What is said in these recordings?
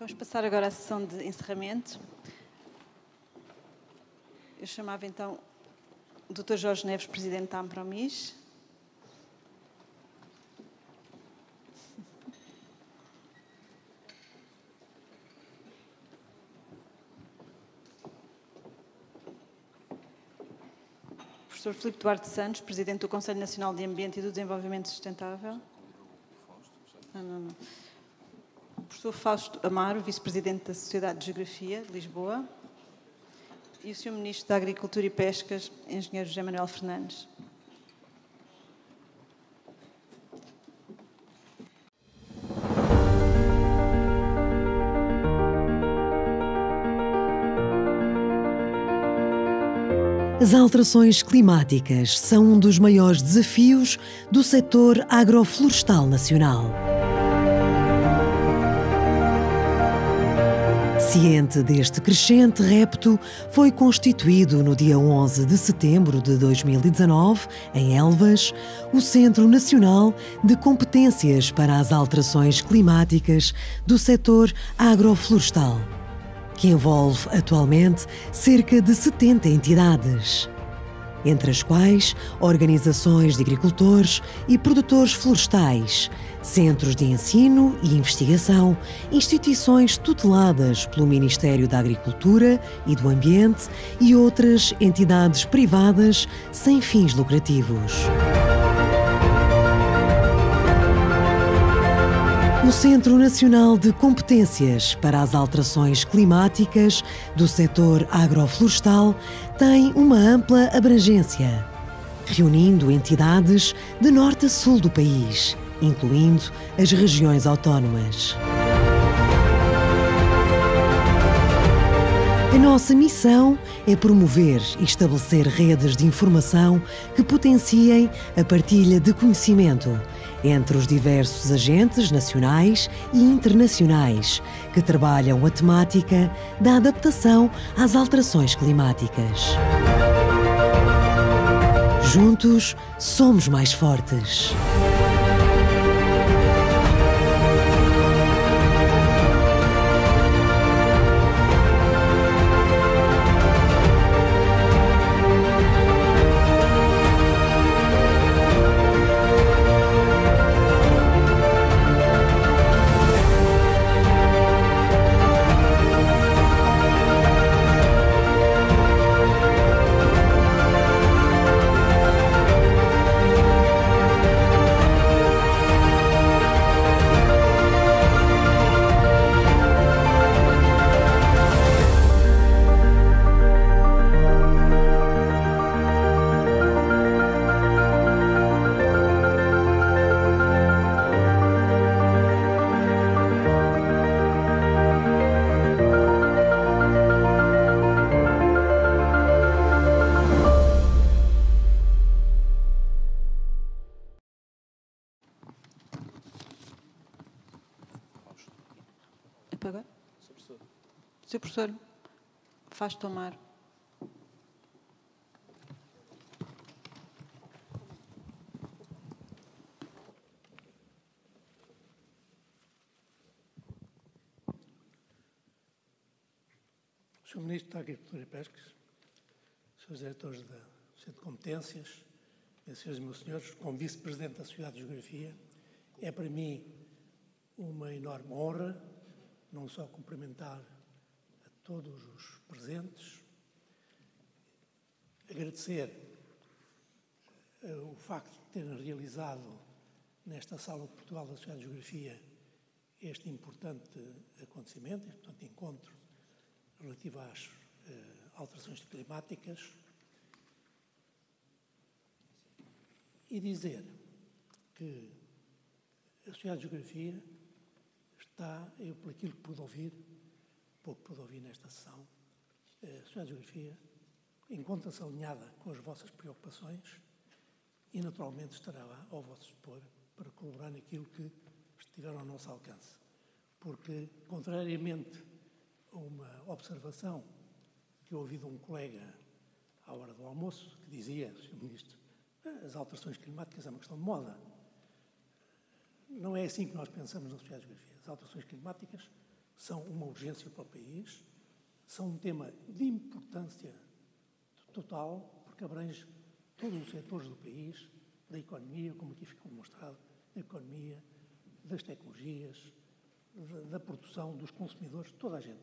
Vamos passar agora à sessão de encerramento. Eu chamava então o Dr. Jorge Neves, Presidente da Ampromis. O Professor Filipe Duarte Santos, Presidente do Conselho Nacional de Ambiente e do Desenvolvimento Sustentável. Não. O Professor Fausto Amaro, Vice-Presidente da Sociedade de Geografia de Lisboa. E o Sr. Ministro da Agricultura e Pescas, Engenheiro José Manuel Fernandes. As alterações climáticas são um dos maiores desafios do setor agroflorestal nacional. Ciente deste crescente repto, foi constituído no dia 11 de setembro de 2019, em Elvas, o Centro Nacional de Competências para as Alterações Climáticas do setor agroflorestal, que envolve atualmente cerca de 70 entidades, entre as quais organizações de agricultores e produtores florestais, centros de ensino e investigação, instituições tuteladas pelo Ministério da Agricultura e do Ambiente e outras entidades privadas sem fins lucrativos. O Centro Nacional de Competências para as Alterações Climáticas do setor agroflorestal tem uma ampla abrangência, reunindo entidades de norte a sul do país, incluindo as regiões autónomas. A nossa missão é promover e estabelecer redes de informação que potenciem a partilha de conhecimento entre os diversos agentes nacionais e internacionais que trabalham a temática da adaptação às alterações climáticas. Juntos, somos mais fortes. Sr. Professor Fausto Amaro. Sr. Ministro da Agricultura e Pescas, Srs. Diretores do Centro de Competências, Senhoras e meus senhores, como Vice-Presidente da Sociedade de Geografia, é para mim uma enorme honra não só cumprimentar a todos os presentes, agradecer o facto de terem realizado nesta Sala de Portugal da Sociedade de Geografia este importante acontecimento, este importante encontro relativo às alterações climáticas e dizer que a Sociedade de Geografia está, eu por aquilo que pude ouvir, pouco pude ouvir nesta sessão, a Sociedade de Geografia encontra-se alinhada com as vossas preocupações e naturalmente estará ao vosso dispor para colaborar naquilo que estiver ao nosso alcance. Porque, contrariamente a uma observação que eu ouvi de um colega à hora do almoço, que dizia, Sr. Ministro, as alterações climáticas é uma questão de moda. Não é assim que nós pensamos na Sociedade de Geografia. As alterações climáticas são uma urgência para o país, são um tema de importância total, porque abrange todos os setores do país, da economia, como aqui ficou demonstrado, da economia, das tecnologias, da produção, dos consumidores, toda a gente.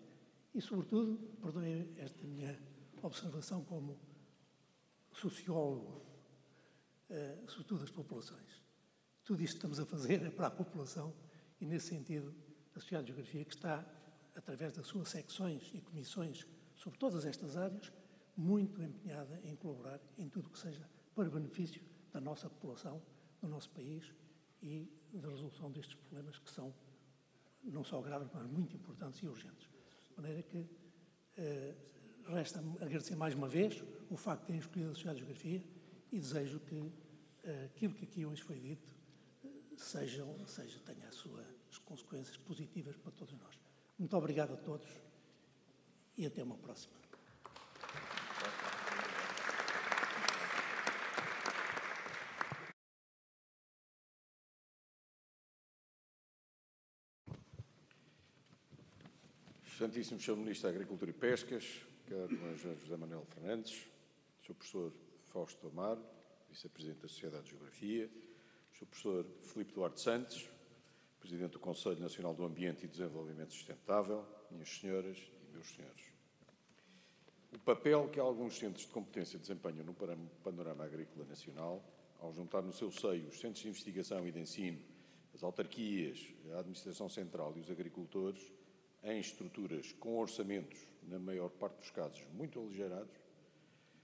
E, sobretudo, perdoem esta minha observação como sociólogo, sobretudo das populações. Tudo isto que estamos a fazer é para a população e, nesse sentido, a Sociedade de Geografia, que está, através das suas secções e comissões sobre todas estas áreas, muito empenhada em colaborar em tudo o que seja para benefício da nossa população, do nosso país e da resolução destes problemas que são não só graves, mas muito importantes e urgentes. De maneira que resta-me agradecer mais uma vez o facto de terem escolhido a Sociedade de Geografia e desejo que aquilo que aqui hoje foi dito tenha as suas consequências positivas para todos nós. Muito obrigado a todos e até uma próxima. Excelentíssimo Sr. Ministro da Agricultura e Pescas, caro Engenheiro José Manuel Fernandes, Sr. Professor Fausto Amaro, Vice-Presidente da Sociedade de Geografia, Sr. Professor Filipe Duarte Santos, Presidente do Conselho Nacional do Ambiente e Desenvolvimento Sustentável, minhas senhoras e meus senhores. O papel que alguns centros de competência desempenham no panorama agrícola nacional, ao juntar no seu seio os centros de investigação e de ensino, as autarquias, a administração central e os agricultores, em estruturas com orçamentos, na maior parte dos casos, muito aligeirados,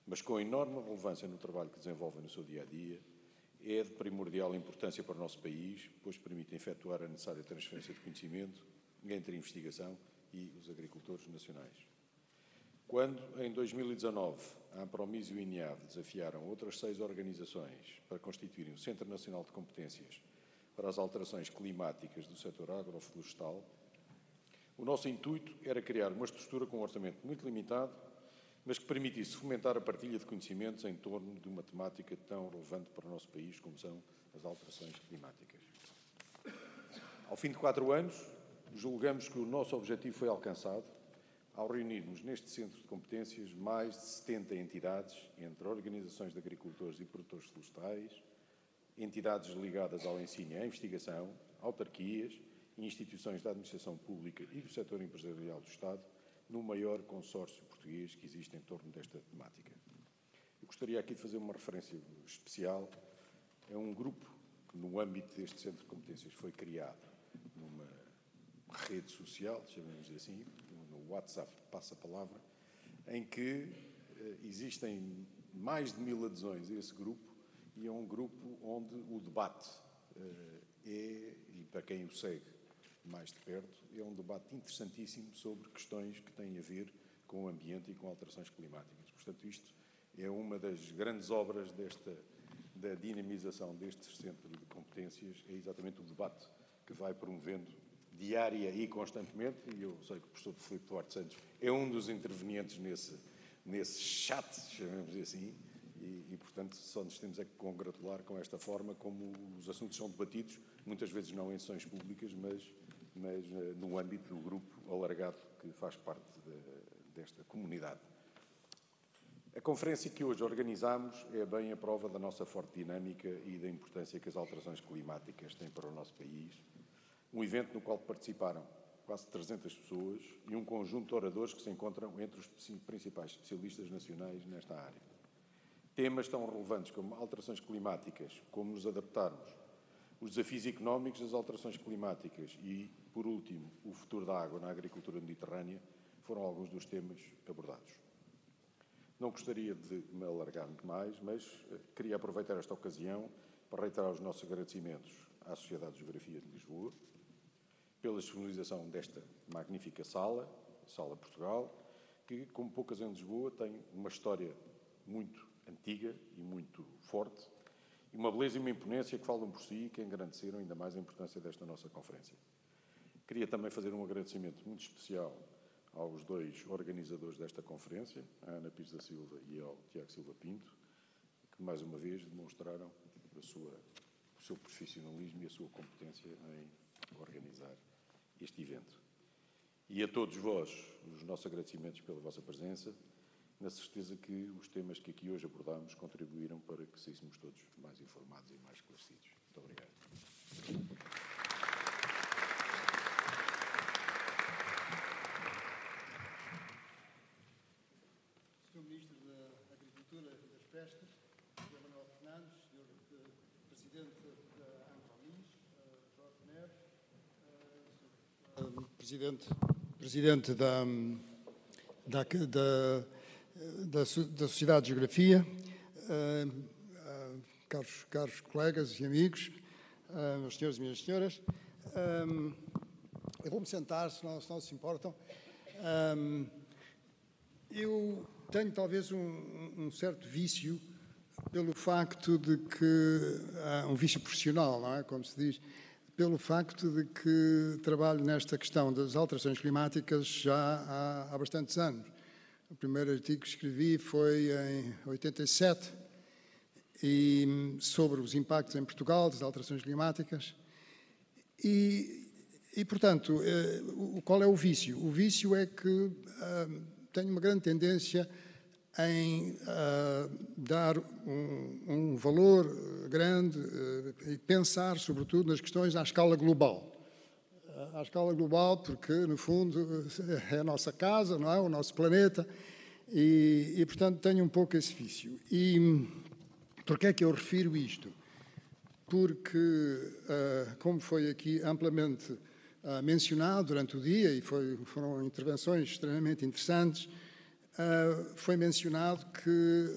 mas com enorme relevância no trabalho que desenvolvem no seu dia-a-dia, é de primordial importância para o nosso país, pois permite efetuar a necessária transferência de conhecimento entre a investigação e os agricultores nacionais. Quando, em 2019, a Ampromis e o INEAV desafiaram outras 6 organizações para constituírem o Centro Nacional de Competências para as Alterações Climáticas do setor agroflorestal, o nosso intuito era criar uma estrutura com um orçamento muito limitado, mas que permitisse fomentar a partilha de conhecimentos em torno de uma temática tão relevante para o nosso país como são as alterações climáticas. Ao fim de 4 anos, julgamos que o nosso objetivo foi alcançado ao reunirmos neste Centro de Competências mais de 70 entidades, entre organizações de agricultores e produtores florestais, entidades ligadas ao ensino e à investigação, autarquias e instituições da administração pública e do setor empresarial do Estado, no maior consórcio português que existe em torno desta temática. Eu gostaria aqui de fazer uma referência especial a um grupo que, no âmbito deste Centro de Competências, foi criado numa rede social, chamemos assim, no WhatsApp Passa-Palavra, em que existem mais de 1000 adesões a esse grupo e é um grupo onde o debate e para quem o segue mais de perto, é um debate interessantíssimo sobre questões que têm a ver com o ambiente e com alterações climáticas. Portanto, isto é uma das grandes obras da dinamização deste centro de competências, é exatamente o debate que vai promovendo diária e constantemente, e eu sei que o professor Filipe Duarte Santos é um dos intervenientes nesse chat, chamemos assim, e, portanto, só nos temos a congratular com esta forma como os assuntos são debatidos, muitas vezes não em sessões públicas, mas no âmbito do grupo alargado que faz parte desta comunidade. A conferência que hoje organizamos é bem a prova da nossa forte dinâmica e da importância que as alterações climáticas têm para o nosso país. Um evento no qual participaram quase 300 pessoas e um conjunto de oradores que se encontram entre os principais especialistas nacionais nesta área. Temas tão relevantes como alterações climáticas, como nos adaptarmos, os desafios económicos das alterações climáticas e, por último, o futuro da água na agricultura mediterrânea foram alguns dos temas abordados. Não gostaria de me alargar muito mais, mas queria aproveitar esta ocasião para reiterar os nossos agradecimentos à Sociedade de Geografia de Lisboa pela disponibilização desta magnífica Sala Portugal, que, como poucas em Lisboa, tem uma história muito antiga e muito forte, e uma beleza e uma imponência que falam por si e que engrandeceram ainda mais a importância desta nossa conferência. Queria também fazer um agradecimento muito especial aos 2 organizadores desta conferência, a Ana Pires da Silva e ao Tiago Silva Pinto, que mais uma vez demonstraram o seu profissionalismo e a sua competência em organizar este evento. E a todos vós, os nossos agradecimentos pela vossa presença, na certeza que os temas que aqui hoje abordámos contribuíram para que saíssemos todos mais informados e mais esclarecidos. Muito obrigado. Sr. Ministro da Agricultura e das Pescas, Sr. Manuel Fernandes, Sr. Presidente da Ancomis, Jorge Neves, Presidente da Sociedade de Geografia, caros colegas e amigos, meus senhores e minhas senhoras, eu vou-me sentar, se não se importam. Eu tenho talvez um certo vício pelo facto de que um vício profissional, não é? Como se diz, pelo facto de que trabalho nesta questão das alterações climáticas já há bastantes anos. O primeiro artigo que escrevi foi em 87 e sobre os impactos em Portugal das alterações climáticas e portanto, qual é o vício? O vício é que tenho uma grande tendência em dar um valor grande e pensar, sobretudo, nas questões à escala global. À escala global, porque, no fundo, é a nossa casa, não é? O nosso planeta, e portanto, tenho um pouco esse vício. E porquê é que eu refiro isto? Porque, como foi aqui amplamente mencionado durante o dia, e foram intervenções extremamente interessantes, foi mencionado que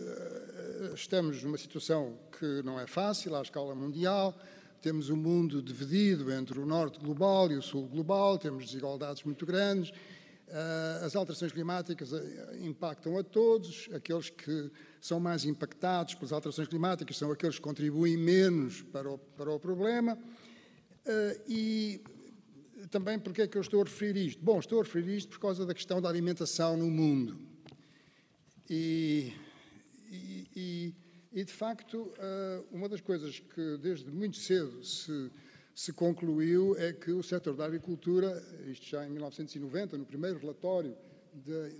estamos numa situação que não é fácil à escala mundial, temos um mundo dividido entre o norte global e o sul global, temos desigualdades muito grandes, as alterações climáticas impactam a todos, aqueles que são mais impactados pelas alterações climáticas são aqueles que contribuem menos para o problema. E também porque é que eu estou a referir isto? Bom, estou a referir isto por causa da questão da alimentação no mundo. E de facto, uma das coisas que desde muito cedo se concluiu é que o setor da agricultura, isto já em 1990, no primeiro relatório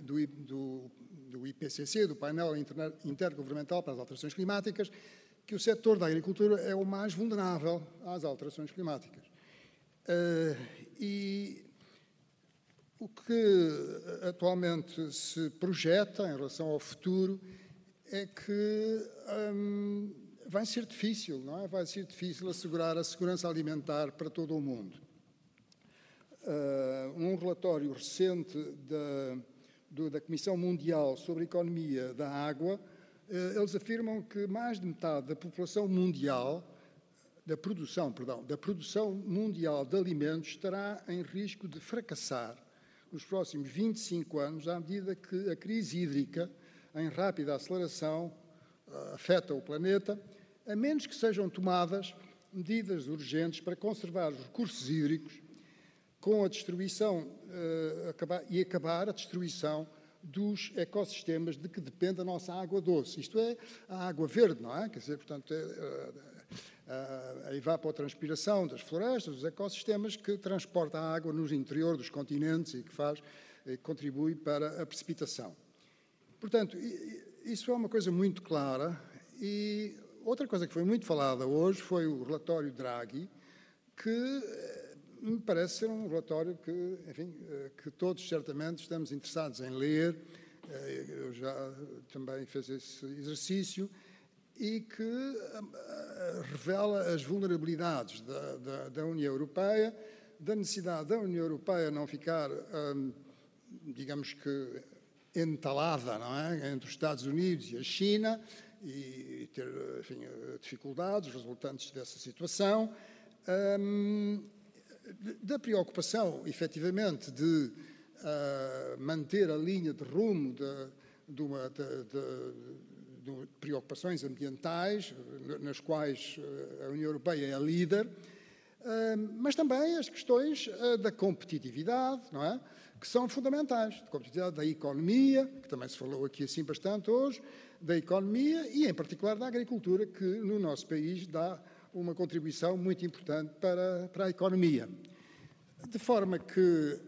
do IPCC, do Painel Intergovernamental para as Alterações Climáticas, que o setor da agricultura é o mais vulnerável às alterações climáticas. E o que atualmente se projeta em relação ao futuro é que vai ser difícil, não é? Vai ser difícil assegurar a segurança alimentar para todo o mundo. Um relatório recente da Comissão Mundial sobre a Economia da Água, eles afirmam que mais de metade da população mundial, da produção mundial de alimentos estará em risco de fracassar nos próximos 25 anos, à medida que a crise hídrica, em rápida aceleração, afeta o planeta, a menos que sejam tomadas medidas urgentes para conservar os recursos hídricos com a destruição acabar a destruição dos ecossistemas de que depende a nossa água doce. Isto é, a água verde, não é? Quer dizer, portanto, a evapotranspiração das florestas, dos ecossistemas que transporta a água no interior dos continentes e que contribui para a precipitação. Portanto, isso é uma coisa muito clara. E outra coisa que foi muito falada hoje foi o relatório Draghi, que me parece ser um relatório que, enfim, que todos certamente estamos interessados em ler. Eu já também fiz esse exercício e que revela as vulnerabilidades da União Europeia, da necessidade da União Europeia não ficar, digamos que, entalada, não é, entre os Estados Unidos e a China e ter, enfim, dificuldades resultantes dessa situação, da preocupação, efetivamente, de manter a linha de rumo de preocupações ambientais, nas quais a União Europeia é líder, mas também as questões da competitividade, não é? Que são fundamentais, da competitividade da economia, que também se falou aqui assim bastante hoje, da economia e, em particular, da agricultura, que no nosso país dá uma contribuição muito importante para a economia. De forma que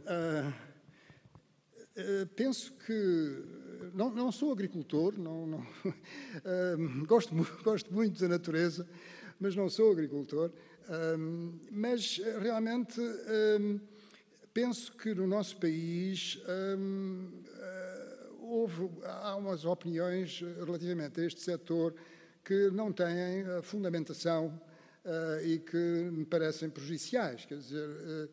penso que não sou agricultor, gosto muito da natureza, mas não sou agricultor, mas realmente penso que no nosso país há umas opiniões relativamente a este setor que não têm fundamentação e que me parecem prejudiciais. Quer dizer,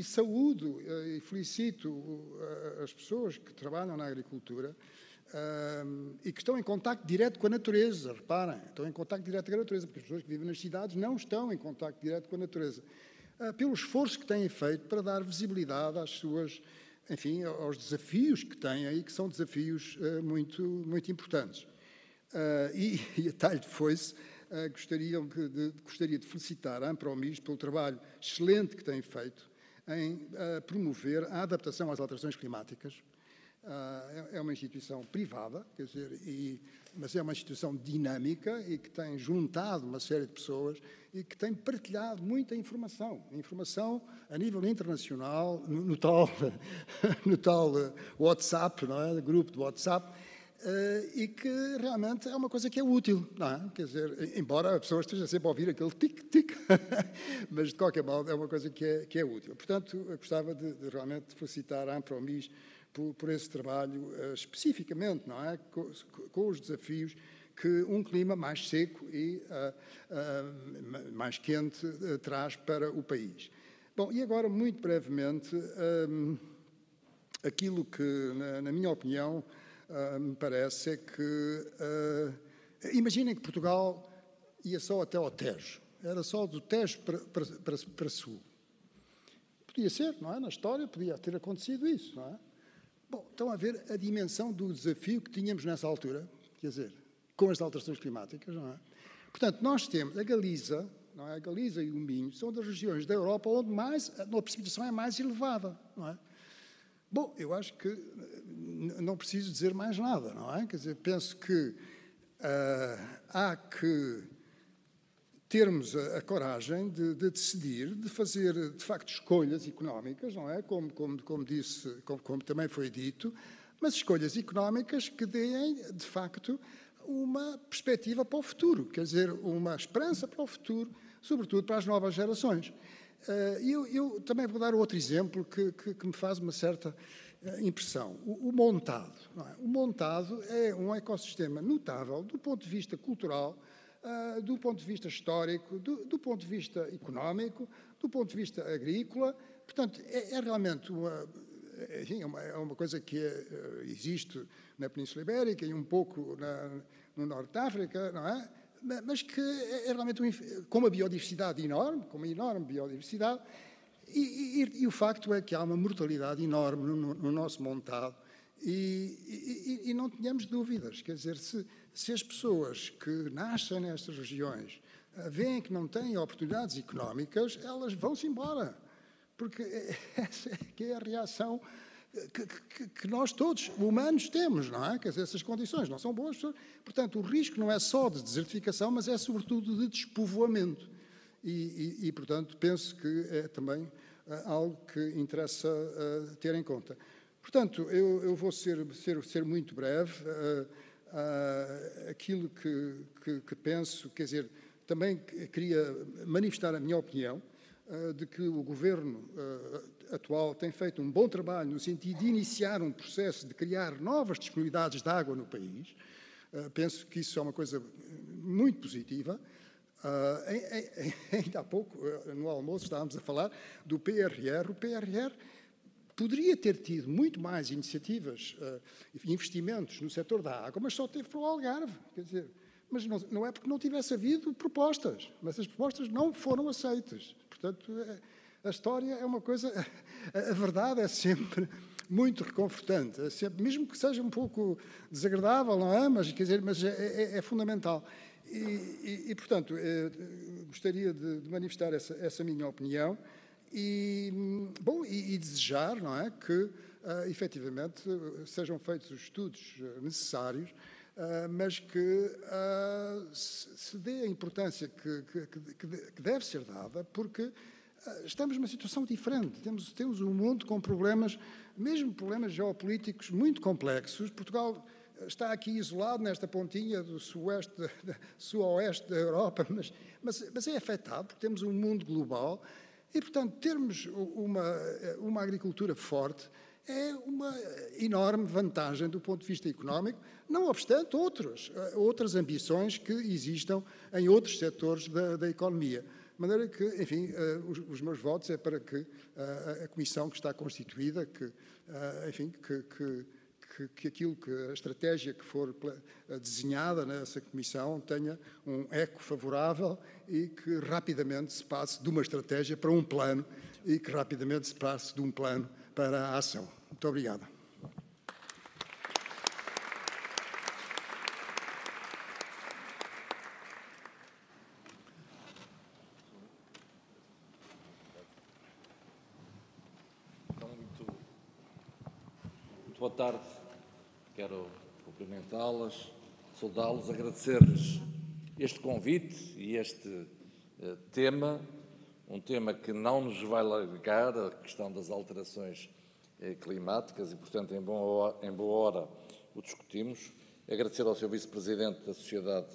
saúdo e felicito as pessoas que trabalham na agricultura e que estão em contacto direto com a natureza. Reparem, estão em contacto direto com a natureza, porque as pessoas que vivem nas cidades não estão em contacto direto com a natureza. Pelo esforço que têm feito para dar visibilidade às suas, enfim, aos desafios que têm aí, que são desafios muito, muito importantes. E a talho de foice, gostaria de felicitar a Ampromis pelo trabalho excelente que tem feito em promover a adaptação às alterações climáticas. É uma instituição privada, quer dizer, mas é uma instituição dinâmica e que tem juntado uma série de pessoas e que tem partilhado muita informação a nível internacional, no tal WhatsApp, não é? Grupo de WhatsApp, e que realmente é uma coisa que é útil, não é? Quer dizer, embora a pessoa esteja sempre a ouvir aquele tic-tic, mas de qualquer modo é uma coisa que é útil. Portanto, eu gostava de realmente felicitar a Ampromis por esse trabalho especificamente, não é? Com os desafios que um clima mais seco e mais quente traz para o país. Bom, e agora, muito brevemente, aquilo que, na minha opinião, me parece é que... imaginem que Portugal ia só até ao Tejo. Era só do Tejo para sul. Podia ser, não é? Na história podia ter acontecido isso, não é? Bom, estão a ver a dimensão do desafio que tínhamos nessa altura, quer dizer, com as alterações climáticas, não é? Portanto, nós temos a Galiza, não é? A Galiza e o Minho são das regiões da Europa onde a precipitação é mais elevada, não é? Bom, eu acho que não preciso dizer mais nada, não é? Quer dizer, penso que há que termos a coragem de decidir, de fazer, de facto, escolhas económicas, não é? Como também foi dito, mas escolhas económicas que deem, de facto, uma perspectiva para o futuro, quer dizer, uma esperança para o futuro, sobretudo para as novas gerações. Eu também vou dar outro exemplo que me faz uma certa impressão. O montado. Não é? O montado é um ecossistema notável do ponto de vista cultural, do ponto de vista histórico, do ponto de vista económico, do ponto de vista agrícola. Portanto, é realmente uma coisa que existe na Península Ibérica e um pouco no Norte de África, não é? Mas que é realmente com uma biodiversidade enorme, com uma enorme biodiversidade, e o facto é que há uma mortalidade enorme no nosso montado, e não tenhamos dúvidas, quer dizer, se as pessoas que nascem nestas regiões veem que não têm oportunidades económicas, elas vão-se embora, porque essa é a reação que nós todos, humanos, temos, não é? Quer dizer, essas condições não são boas. Portanto, o risco não é só de desertificação, mas é sobretudo de despovoamento. E portanto, penso que é também algo que interessa ter em conta. Portanto, eu vou ser muito breve. Aquilo que penso, quer dizer, também queria manifestar a minha opinião de que o Governo atual tem feito um bom trabalho no sentido de iniciar um processo de criar novas disponibilidades de água no país. Penso que isso é uma coisa muito positiva. Ainda há pouco, no almoço, estávamos a falar do PRR. O PRR poderia ter tido muito mais iniciativas, investimentos no setor da água, mas só teve para o Algarve. Quer dizer, mas não é porque não tivesse havido propostas, mas as propostas não foram aceitas. Portanto, a história é uma coisa... A verdade é sempre muito reconfortante, mesmo que seja um pouco desagradável, não é? Mas, quer dizer, é fundamental. E portanto, gostaria de manifestar essa minha opinião e desejar, não é, que efetivamente sejam feitos os estudos necessários, mas que se dê a importância que deve ser dada, porque estamos numa situação diferente. Temos um mundo com problemas, mesmo problemas geopolíticos muito complexos. Portugal está aqui isolado nesta pontinha do sul-oeste da Europa, mas é afetado porque temos um mundo global e, portanto, termos uma agricultura forte é uma enorme vantagem do ponto de vista económico, não obstante outras ambições que existam em outros setores da economia. De maneira que, enfim, os meus votos é para que a comissão que está constituída, a estratégia que for desenhada nessa comissão tenha um eco favorável e que rapidamente se passe de uma estratégia para um plano e que rapidamente se passe de um plano para a ação. Muito obrigado. Então, muito boa tarde. Quero cumprimentá-las, saudá-los, agradecer-lhes este convite e este tema, um tema que não nos vai largar, a questão das alterações climáticas e, portanto, em boa hora o discutimos. Agradecer ao Sr. Vice-Presidente da Sociedade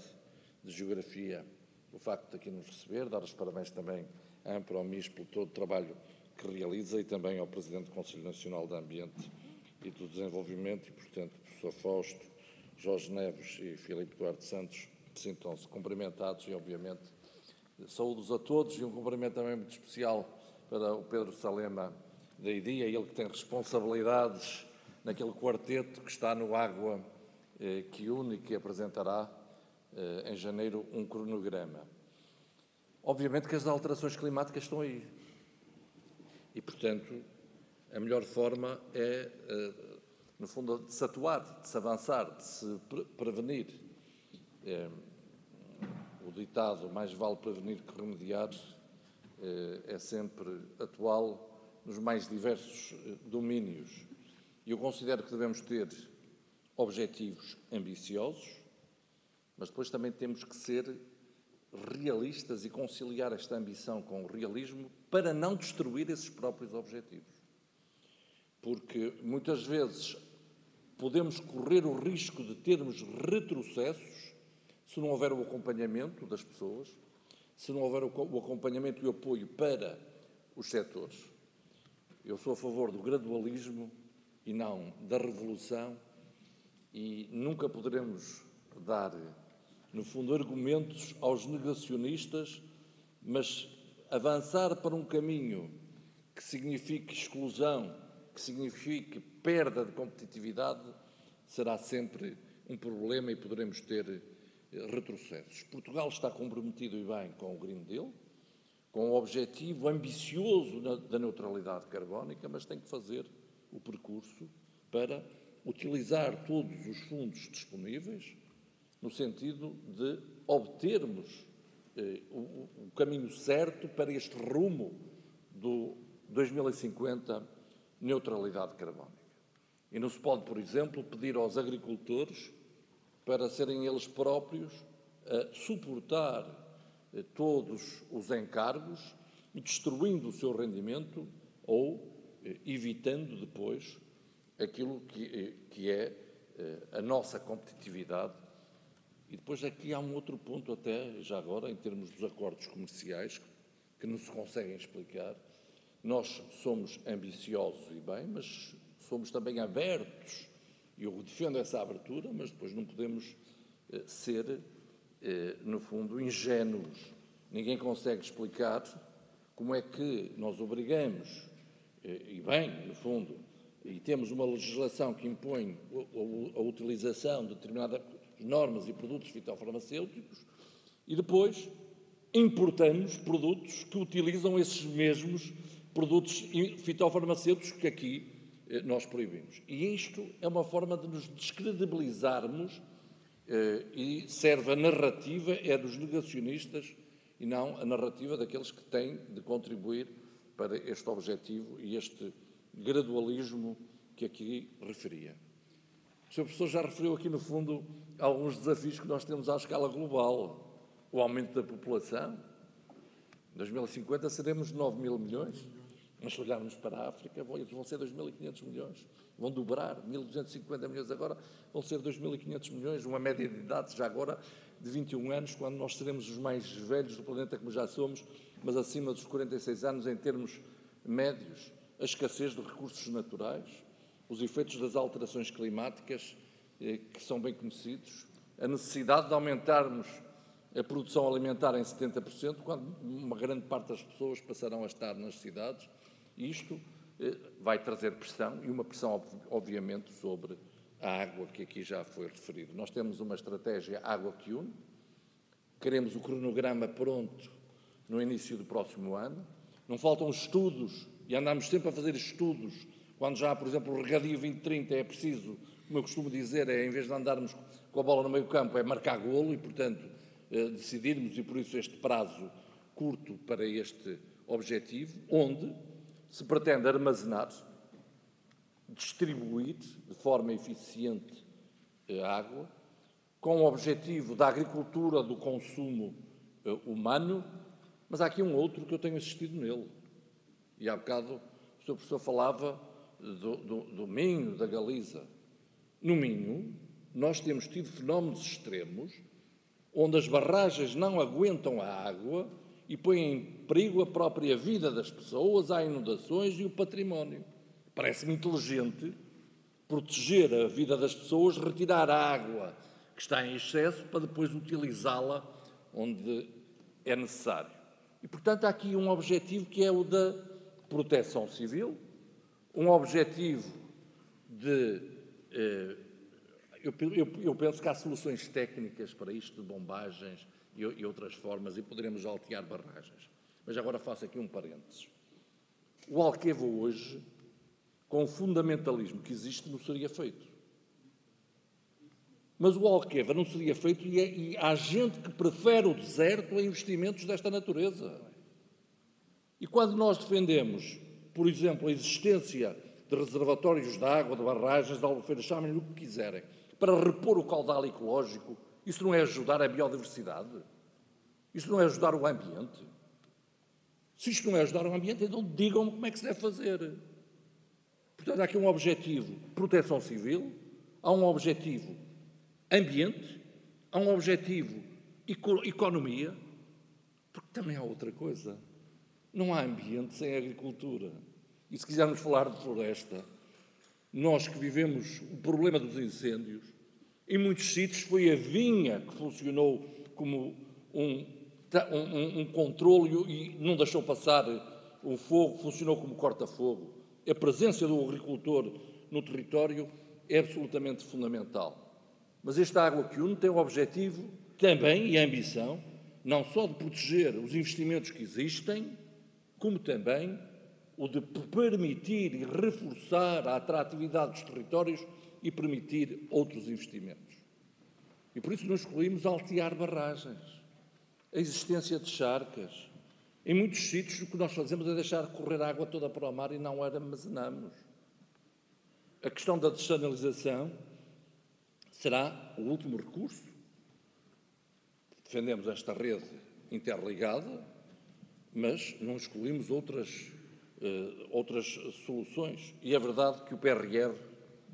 de Geografia o facto de aqui nos receber, dar os parabéns também à Ampromis pelo todo o trabalho que realiza e também ao Presidente do Conselho Nacional de Ambiente e do Desenvolvimento e, portanto, o Professor Fausto, Jorge Neves e Filipe Duarte Santos sintam-se cumprimentados e, obviamente, saúdos a todos e um cumprimento também muito especial para o Pedro Salema da IDIA, ele que tem responsabilidades naquele quarteto que está no Água que une e que apresentará em janeiro um cronograma. Obviamente que as alterações climáticas estão aí e, portanto, a melhor forma é, no fundo, de se atuar, de se avançar, de se prevenir. O ditado mais vale prevenir que remediar é sempre atual nos mais diversos domínios. E eu considero que devemos ter objetivos ambiciosos, mas depois também temos que ser realistas e conciliar esta ambição com o realismo para não destruir esses próprios objetivos. Porque muitas vezes podemos correr o risco de termos retrocessos se não houver o acompanhamento das pessoas, se não houver o acompanhamento e o apoio para os setores. Eu sou a favor do gradualismo e não da revolução e nunca poderemos dar, no fundo, argumentos aos negacionistas, mas avançar para um caminho que signifique exclusão, que signifique perda de competitividade, será sempre um problema e poderemos ter retrocessos. Portugal está comprometido e bem com o Green Deal, com o objetivo ambicioso da neutralidade carbónica, mas tem que fazer o percurso para utilizar todos os fundos disponíveis no sentido de obtermos o caminho certo para este rumo do 2050 neutralidade carbónica. E não se pode, por exemplo, pedir aos agricultores para serem eles próprios a suportar todos os encargos, destruindo o seu rendimento ou evitando depois aquilo que é a nossa competitividade. E depois aqui há um outro ponto até, já agora, em termos dos acordos comerciais, que não se conseguem explicar. Nós somos ambiciosos e bem, mas somos também abertos, e eu defendo essa abertura, mas depois não podemos ser, no fundo, ingênuos. Ninguém consegue explicar como é que nós obrigamos, e bem, no fundo, e temos uma legislação que impõe a utilização de determinadas normas e produtos fitofarmacêuticos e depois importamos produtos que utilizam esses mesmos produtos fitofarmacêuticos que aqui nós proibimos. E isto é uma forma de nos descredibilizarmos e serve a narrativa é dos negacionistas e não a narrativa daqueles que têm de contribuir para este objetivo e este gradualismo que aqui referia. O Sr. Professor já referiu aqui, no fundo, alguns desafios que nós temos à escala global. O aumento da população, 2050 seremos 9.000 milhões, mas se olharmos para a África, vão ser 2.500 milhões. Vão dobrar, 1.250 milhões agora, vão ser 2.500 milhões, uma média de idade já agora de 21 anos, quando nós seremos os mais velhos do planeta, como já somos, mas acima dos 46 anos em termos médios. A escassez de recursos naturais, os efeitos das alterações climáticas, que são bem conhecidos, a necessidade de aumentarmos a produção alimentar em 70%, quando uma grande parte das pessoas passarão a estar nas cidades, e isto vai trazer pressão, e uma pressão, obviamente, sobre a água, que aqui já foi referido. Nós temos uma estratégia Água que Une, queremos o cronograma pronto no início do próximo ano, não faltam estudos, e andamos sempre a fazer estudos, quando já há, por exemplo, o regadio 2030, é preciso, como eu costumo dizer, em vez de andarmos com a bola no meio campo, é marcar golo, e, portanto, decidirmos, e por isso este prazo curto para este objetivo, onde se pretende armazenar, distribuir de forma eficiente a água, com o objetivo da agricultura, do consumo humano, mas há aqui um outro que eu tenho assistido nele. E há bocado o Sr. Professor falava do Minho, da Galiza. No Minho, nós temos tido fenómenos extremos, onde as barragens não aguentam a água e põem em perigo a própria vida das pessoas, há inundações e o património. Parece-me inteligente proteger a vida das pessoas, retirar a água que está em excesso para depois utilizá-la onde é necessário. E, portanto, há aqui um objetivo que é o da proteção civil, um objetivo de... Eu penso que há soluções técnicas para isto, de bombagens e outras formas, e poderemos altear barragens. Mas agora faço aqui um parênteses. O Alqueva hoje, com o fundamentalismo que existe, não seria feito. Mas o Alqueva não seria feito e há gente que prefere o deserto a investimentos desta natureza. E quando nós defendemos, por exemplo, a existência de reservatórios de água, de barragens, de albufeiras, chamem-lhe o que quiserem, para repor o caudal ecológico, isso não é ajudar a biodiversidade? Isso não é ajudar o ambiente? Se isto não é ajudar o ambiente, então digam-me como é que se deve fazer. Portanto, há aqui um objetivo proteção civil, há um objetivo ambiente, há um objetivo economia, porque também há outra coisa. Não há ambiente sem agricultura. E se quisermos falar de floresta, nós que vivemos o problema dos incêndios, em muitos sítios foi a vinha que funcionou como um controle e não deixou passar o fogo, funcionou como corta-fogo. A presença do agricultor no território é absolutamente fundamental. Mas esta Água que Une tem o objetivo também e a ambição, não só de proteger os investimentos que existem, como também o de permitir e reforçar a atratividade dos territórios e permitir outros investimentos. E por isso nós escolhemos altear barragens, a existência de charcas. Em muitos sítios o que nós fazemos é deixar correr a água toda para o mar e não a armazenamos. A questão da dessalinização será o último recurso. Defendemos esta rede interligada, mas não escolhemos outras soluções. E é verdade que o PRR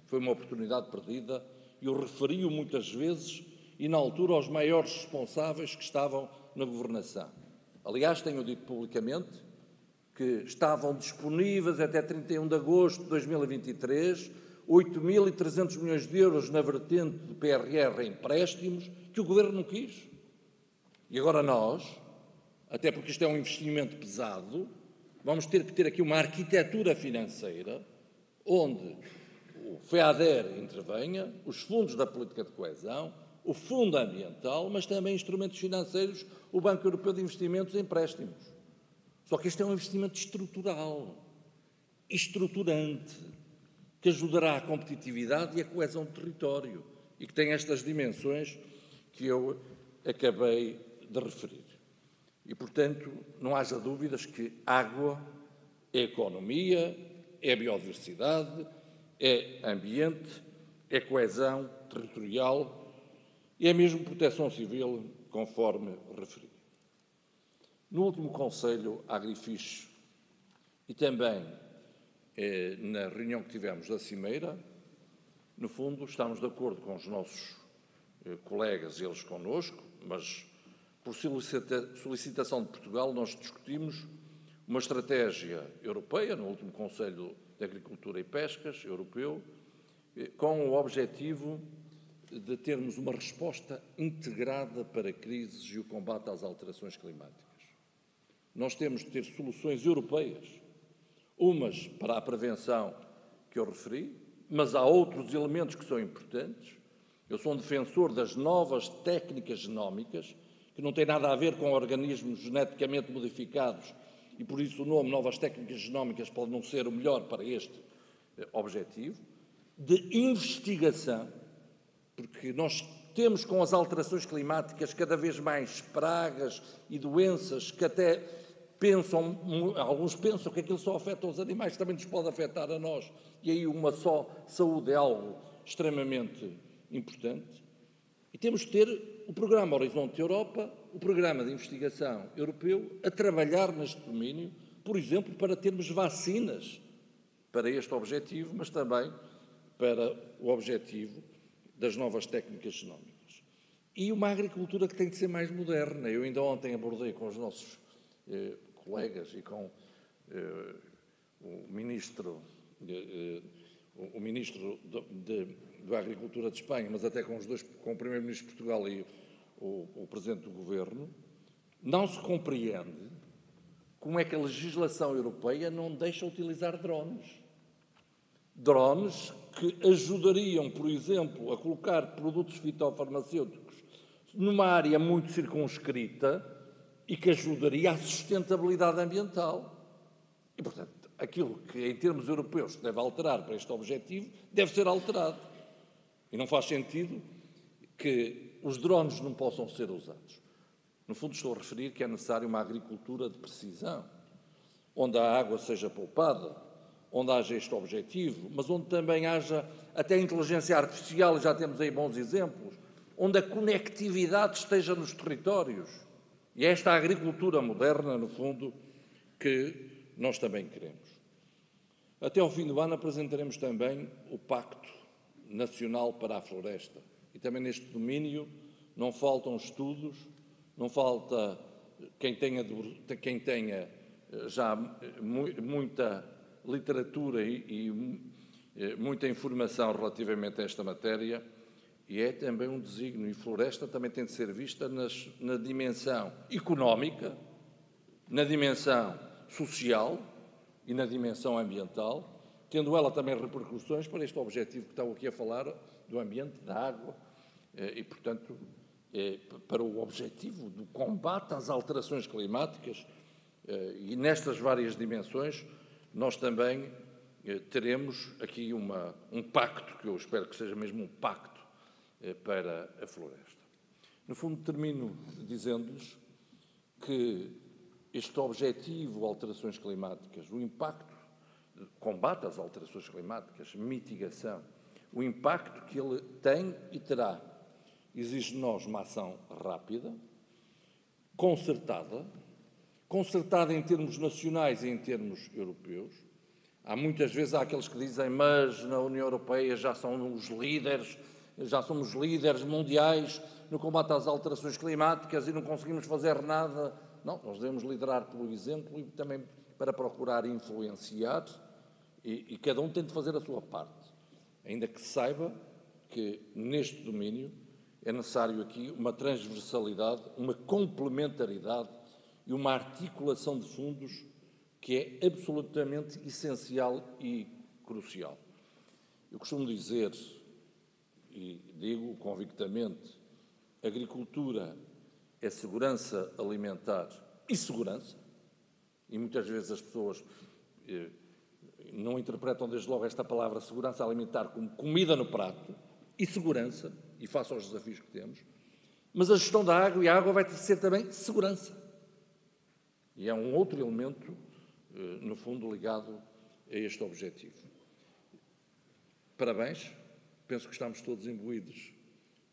foi uma oportunidade perdida, e eu referi-o muitas vezes, e na altura aos maiores responsáveis que estavam na governação. Aliás, tenho dito publicamente que estavam disponíveis até 31 de agosto de 2023 8.300 milhões de euros na vertente do PRR em empréstimos, que o Governo não quis. E agora nós, até porque isto é um investimento pesado, vamos ter que ter aqui uma arquitetura financeira onde o FEADER intervenha, os fundos da política de coesão, o Fundo Ambiental, mas também instrumentos financeiros, o Banco Europeu de Investimentos e empréstimos. Só que este é um investimento estrutural, estruturante, que ajudará a competitividade e a coesão do território e que tem estas dimensões que eu acabei de referir. E, portanto, não haja dúvidas que água é economia, é biodiversidade, é ambiente, é coesão territorial e é mesmo proteção civil, conforme referi. No último Conselho Agrifish e também na reunião que tivemos da Cimeira, no fundo, estamos de acordo com os nossos colegas, eles connosco, mas por solicitação de Portugal nós discutimos uma estratégia europeia, no último Conselho de Agricultura e Pescas europeu, com o objetivo de termos uma resposta integrada para crises e o combate às alterações climáticas. Nós temos de ter soluções europeias, umas para a prevenção que eu referi, mas há outros elementos que são importantes. Eu sou um defensor das novas técnicas genómicas, que não tem nada a ver com organismos geneticamente modificados, e por isso o nome Novas Técnicas Genómicas pode não ser o melhor para este objetivo, de investigação, porque nós temos com as alterações climáticas cada vez mais pragas e doenças que até alguns pensam que aquilo só afeta os animais, também nos pode afetar a nós, e aí uma só saúde é algo extremamente importante. E temos de ter o programa Horizonte Europa, o programa de investigação europeu, a trabalhar neste domínio, por exemplo, para termos vacinas para este objetivo, mas também para o objetivo das novas técnicas genómicas. E uma agricultura que tem de ser mais moderna. Eu ainda ontem abordei com os nossos colegas e com o Ministro da Agricultura de Espanha, mas até com o Primeiro-Ministro de Portugal e o Presidente do Governo, não se compreende como é que a legislação europeia não deixa utilizar drones. Drones que ajudariam, por exemplo, a colocar produtos fitofarmacêuticos numa área muito circunscrita e que ajudaria à sustentabilidade ambiental. E, portanto, aquilo que, em termos europeus, se deve alterar para este objetivo, deve ser alterado. E não faz sentido que os drones não possam ser usados. No fundo, estou a referir que é necessário uma agricultura de precisão, onde a água seja poupada, onde haja este objetivo, mas onde também haja até inteligência artificial, e já temos aí bons exemplos, onde a conectividade esteja nos territórios. E é esta agricultura moderna, no fundo, que nós também queremos. Até ao fim do ano apresentaremos também o Pacto Nacional para a Floresta. E também neste domínio não faltam estudos, não falta quem tenha já muita literatura e muita informação relativamente a esta matéria, e é também um desígnio. E floresta também tem de ser vista na dimensão económica, na dimensão social e na dimensão ambiental, tendo ela também repercussões para este objetivo que estava aqui a falar, do ambiente, da água, e, portanto, para o objetivo do combate às alterações climáticas, e nestas várias dimensões, nós também teremos aqui um pacto, que eu espero que seja mesmo um pacto para a floresta. No fundo, termino dizendo-lhes que este objetivo, alterações climáticas, o impacto, combate às alterações climáticas, mitigação, o impacto que ele tem e terá, exige de nós uma ação rápida, concertada em termos nacionais e em termos europeus. Muitas vezes há aqueles que dizem, mas na União Europeia já somos líderes mundiais no combate às alterações climáticas e não conseguimos fazer nada. Não, nós devemos liderar pelo exemplo e também para procurar influenciar, e cada um tem de fazer a sua parte, ainda que saiba que neste domínio é necessário aqui uma transversalidade, uma complementaridade e uma articulação de fundos que é absolutamente essencial e crucial. Eu costumo dizer, e digo convictamente, agricultura é segurança alimentar e segurança, e muitas vezes as pessoas não interpretam desde logo esta palavra segurança alimentar como comida no prato e segurança, e face aos desafios que temos, mas a gestão da água, e a água vai ter de ser também segurança. E é um outro elemento, no fundo, ligado a este objetivo. Parabéns, penso que estamos todos imbuídos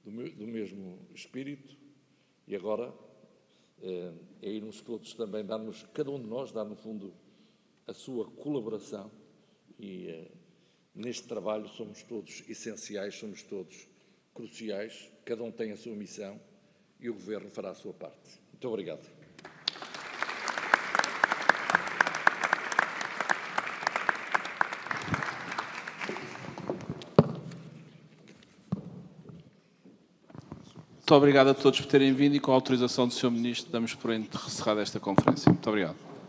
do mesmo espírito, e agora é irmos todos também darmos, cada um de nós dar, no fundo, a sua colaboração e neste trabalho somos todos essenciais, somos todos cruciais, cada um tem a sua missão e o Governo fará a sua parte. Muito obrigado. Muito obrigado a todos por terem vindo e, com a autorização do Sr. Ministro, damos por encerrada esta conferência. Muito obrigado.